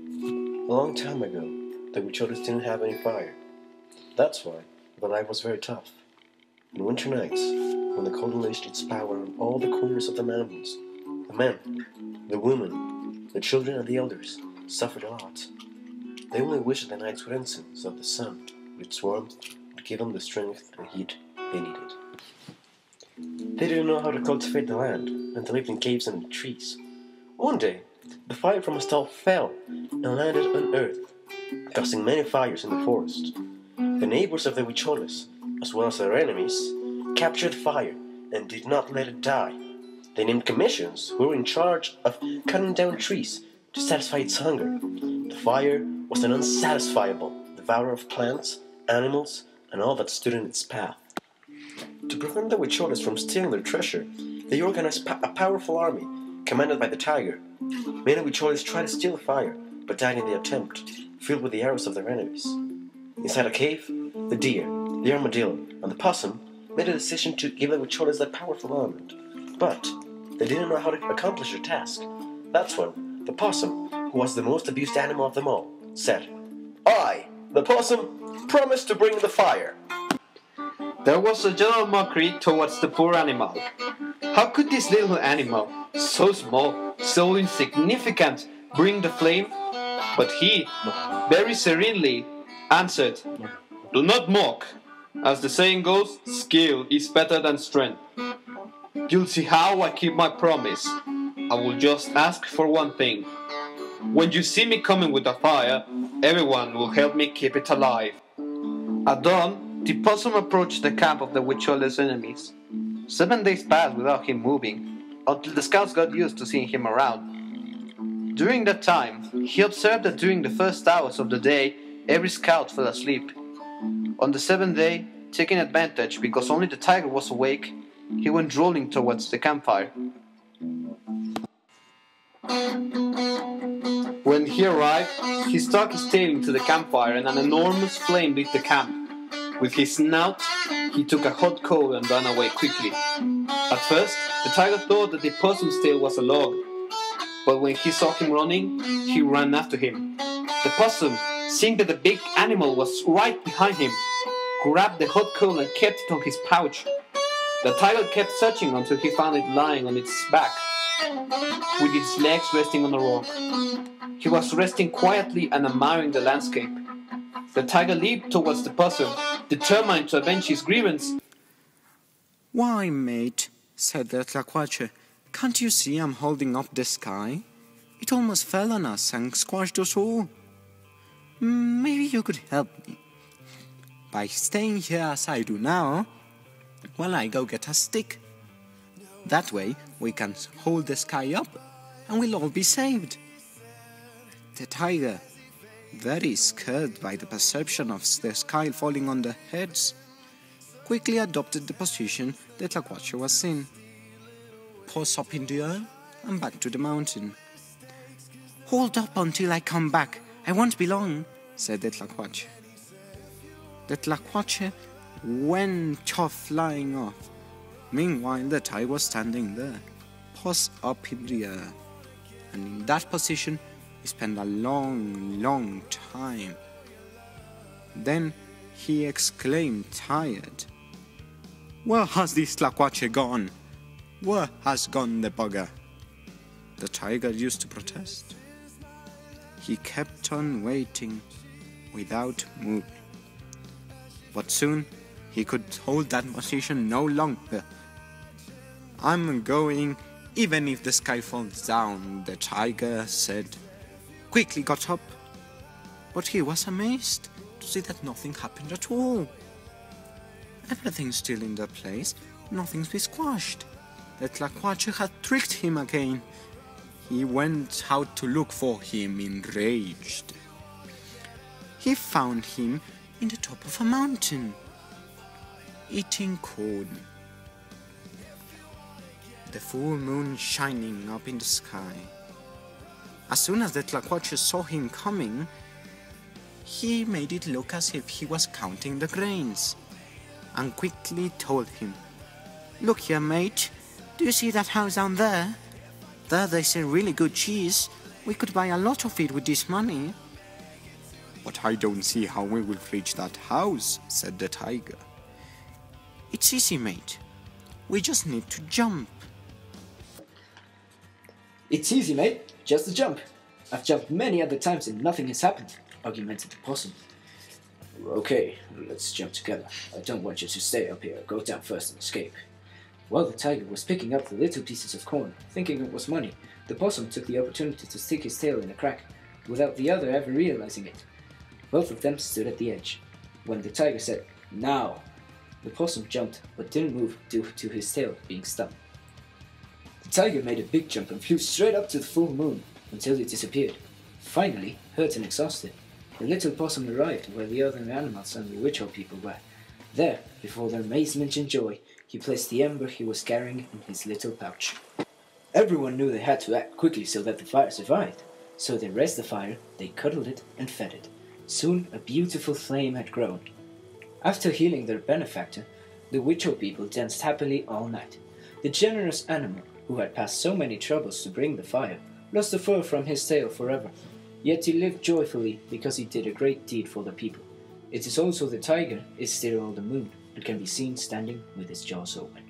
A long time ago, the Huicholes didn't have any fire. That's why the life was very tough. In winter nights, when the cold unleashed its power on all the corners of the mountains, the men, the women, the children and the elders suffered a lot. They only wished the nights would end soon, so that the sun, with its warmth, would give them the strength and heat they needed. They didn't know how to cultivate the land, and they lived in caves and in trees. One day, the fire from a star fell and landed on earth, causing many fires in the forest. The neighbors of the Huicholes, as well as their enemies, captured the fire and did not let it die. They named commissions who were in charge of cutting down trees to satisfy its hunger. The fire was an unsatisfiable devourer of plants, animals, and all that stood in its path. To prevent the Huicholes from stealing their treasure, they organized a powerful army commanded by the tiger. Many Huicholes tried to steal the fire, but died in the attempt, filled with the arrows of their enemies. Inside a cave, the deer, the armadillo, and the possum made a decision to give the Huicholes that powerful armament. But they didn't know how to accomplish their task. That's when the possum, who was the most abused animal of them all, said, "I, the possum, promise to bring the fire." There was a general mockery towards the poor animal. How could this little animal, so small, so insignificant, bring the flame? But he, very serenely, answered, "Do not mock. As the saying goes, skill is better than strength. You'll see how I keep my promise. I will just ask for one thing. When you see me coming with a fire, everyone will help me keep it alive." At dawn, the possum approached the camp of the Huicholes' enemies. 7 days passed without him moving, until the scouts got used to seeing him around. During that time, he observed that during the first hours of the day, every scout fell asleep. On the 7th day, taking advantage because only the tiger was awake, he went rolling towards the campfire. When he arrived, he stuck his tail into the campfire and an enormous flame lit the camp. With his snout, he took a hot coal and ran away quickly. At first, the tiger thought that the possum's tail was a log, but when he saw him running, he ran after him. The possum, seeing that the big animal was right behind him, grabbed the hot coal and kept it on his pouch. The tiger kept searching until he found it lying on its back, with its legs resting on a rock. He was resting quietly and admiring the landscape. The tiger leaped towards the possum, determined to avenge his grievance. "Why, mate," said the Tlacuache, "can't you see I'm holding up the sky? It almost fell on us and squashed us all. Maybe you could help me. By staying here as I do now, while I go get a stick. That way we can hold the sky up and we'll all be saved." The tiger, very scared by the perception of the sky falling on their heads, quickly adopted the position the Tlacuache was in. Paws up in the air and back to the mountain. "Hold up until I come back. I won't be long," said the Tlacuache. The Tlacuache went off flying off. Meanwhile, the tiger was standing there, paws up in the air. And in that position, he spent a long time. Then he exclaimed, tired, "Where has this Tlacuache gone? Where has gone the bugger?" The tiger used to protest. He kept on waiting without moving. But soon he could hold that position no longer. "I'm going, even if the sky falls down," the tiger said. Quickly got up, but he was amazed to see that nothing happened at all. Everything's still in their place, nothing's been squashed. The Tlacuache had tricked him again. He went out to look for him, enraged. He found him in the top of a mountain, eating corn. The full moon shining up in the sky. As soon as the Tlacuache saw him coming, he made it look as if he was counting the grains, and quickly told him, "Look here, mate, do you see that house down there? There they sell really good cheese. We could buy a lot of it with this money. But I don't see how we will reach that house, said the tiger. It's easy, mate. We just need to jump. It's easy, mate. Just a jump. I've jumped many other times and nothing has happened, argumented the possum. Okay, let's jump together. I don't want you to stay up here. Go down first and escape. While the tiger was picking up the little pieces of corn, thinking it was money, the possum took the opportunity to stick his tail in a crack, without the other ever realizing it. Both of them stood at the edge. When the tiger said, "Now!" the possum jumped but didn't move due to his tail being stuck. The tiger made a big jump and flew straight up to the full moon until it disappeared. Finally, hurt and exhausted, the little possum arrived where the other animals and the witch people were. There, before their amazement and joy, he placed the ember he was carrying in his little pouch. Everyone knew they had to act quickly so that the fire survived. So they raised the fire, they cuddled it and fed it. Soon a beautiful flame had grown. After healing their benefactor, the witch people danced happily all night. The generous animal, who had passed so many troubles to bring the fire, lost the fur from his tail forever. Yet he lived joyfully because he did a great deed for the people. It is also the tiger is still on the moon and can be seen standing with his jaws open.